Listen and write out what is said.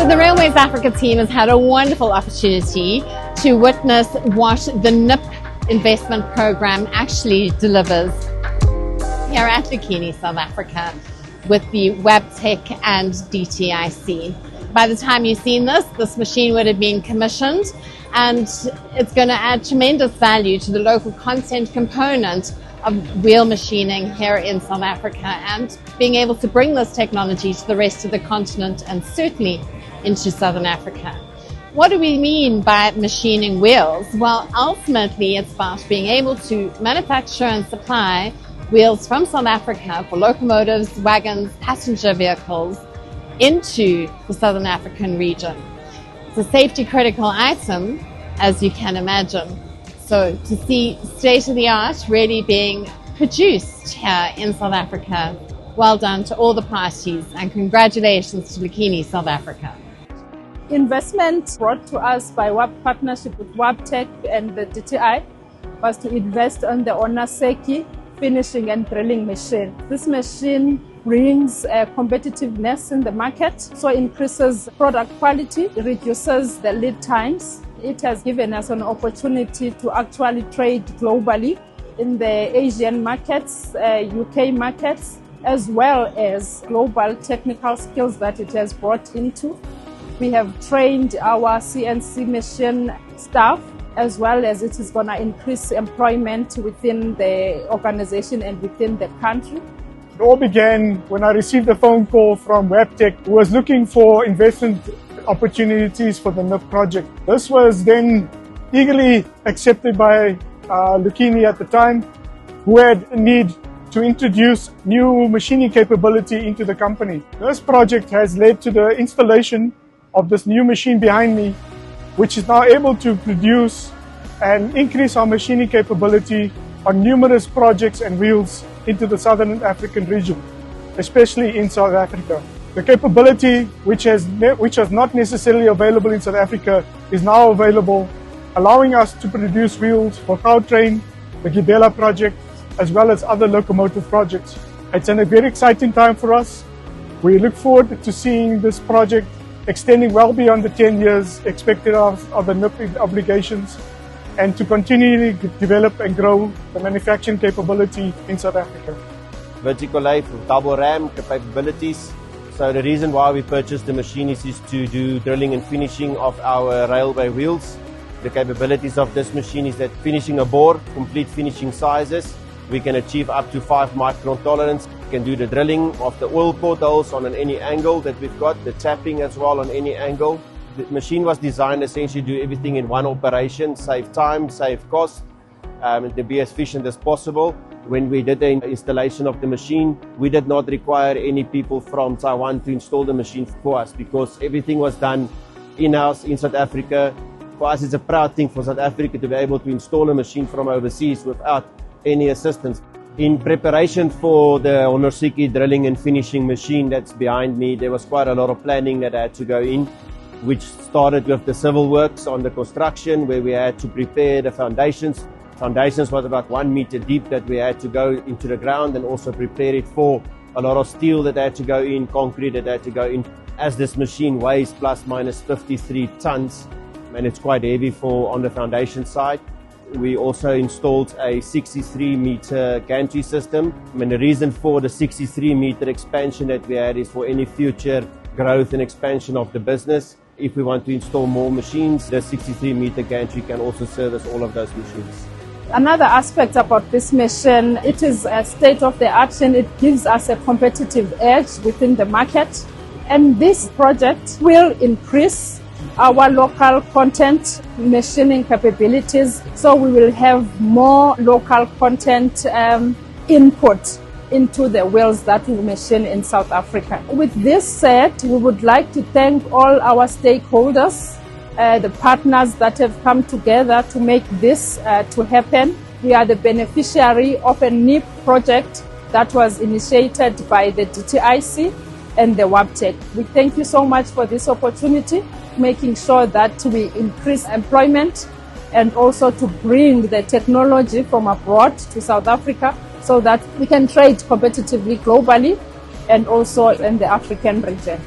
So the Railways Africa team has had a wonderful opportunity to witness what the NIPP investment program actually delivers here at Lucchini South Africa with the WebTech and DTIC. By the time you've seen this machine would have been commissioned, and it's going to add tremendous value to the local content component of wheel machining here in South Africa, and being able to bring this technology to the rest of the continent and certainly into Southern Africa. What do we mean by machining wheels? Well, ultimately it's about being able to manufacture and supply wheels from South Africa for locomotives, wagons, passenger vehicles into the Southern African region. It's a safety critical item, as you can imagine. So to see state-of-the-art really being produced here in South Africa, well done to all the parties and congratulations to Lucchini South Africa. Investment brought to us by partnership with WebTech and the DTI was to invest on the HONOR SEIKI finishing and drilling machine. This machine brings competitiveness in the market, so increases product quality, reduces the lead times. It has given us an opportunity to actually trade globally in the Asian markets, UK markets, as well as global technical skills that it has brought into. We have trained our CNC machine staff, as well as it is going to increase employment within the organization and within the country. It all began when I received a phone call from WebTech, who was looking for investment opportunities for the NIPP project. This was then eagerly accepted by Lucchini at the time, who had a need to introduce new machining capability into the company. This project has led to the installation of this new machine behind me, which is now able to produce and increase our machining capability on numerous projects and wheels into the Southern African region, especially in South Africa. The capability which was not necessarily available in South Africa is now available, allowing us to produce wheels for Gautrain, the Gibela project, as well as other locomotive projects. It's a very exciting time for us. We look forward to seeing this project extending well beyond the 10 years expected of the NIPP obligations, and to continually develop and grow the manufacturing capability in South Africa. Vertical lathe with double ram capabilities. So the reason why we purchased the machine is to do drilling and finishing of our railway wheels. The capabilities of this machine is that finishing a bore, complete finishing sizes, we can achieve up to 5 micron tolerance. We can do the drilling of the oil portholes on any angle that we've got, the tapping as well on any angle. The machine was designed essentially to do everything in one operation, save time, save cost, and to be as efficient as possible. When we did the installation of the machine, we did not require any people from Taiwan to install the machine for us, because everything was done in-house in South Africa. For us, it's a proud thing for South Africa to be able to install a machine from overseas without any assistance. In preparation for the HONOR SEIKI drilling and finishing machine that's behind me, there was quite a lot of planning that had to go in, which started with the civil works on the construction, where we had to prepare the foundations. Foundations was about 1 meter deep that we had to go into the ground, and also prepare it for a lot of steel that had to go in, concrete that had to go in. As this machine weighs plus minus 53 tons, and it's quite heavy on the foundation side. We also installed a 63 meter gantry system. And the reason for the 63 meter expansion that we had is for any future growth and expansion of the business. If we want to install more machines, the 63 meter gantry can also service all of those machines. Another aspect about this machine, it is a state-of-the-art, and it gives us a competitive edge within the market. And this project will increase our local content machining capabilities, so we will have more local content input into the wheels that we machine in South Africa. With this said, we would like to thank all our stakeholders, the partners that have come together to make this to happen. We are the beneficiary of a NIPP project that was initiated by the DTIC and the WebTech. We thank you so much for this opportunity, making sure that we increase employment and also to bring the technology from abroad to South Africa so that we can trade competitively globally and also in the African region.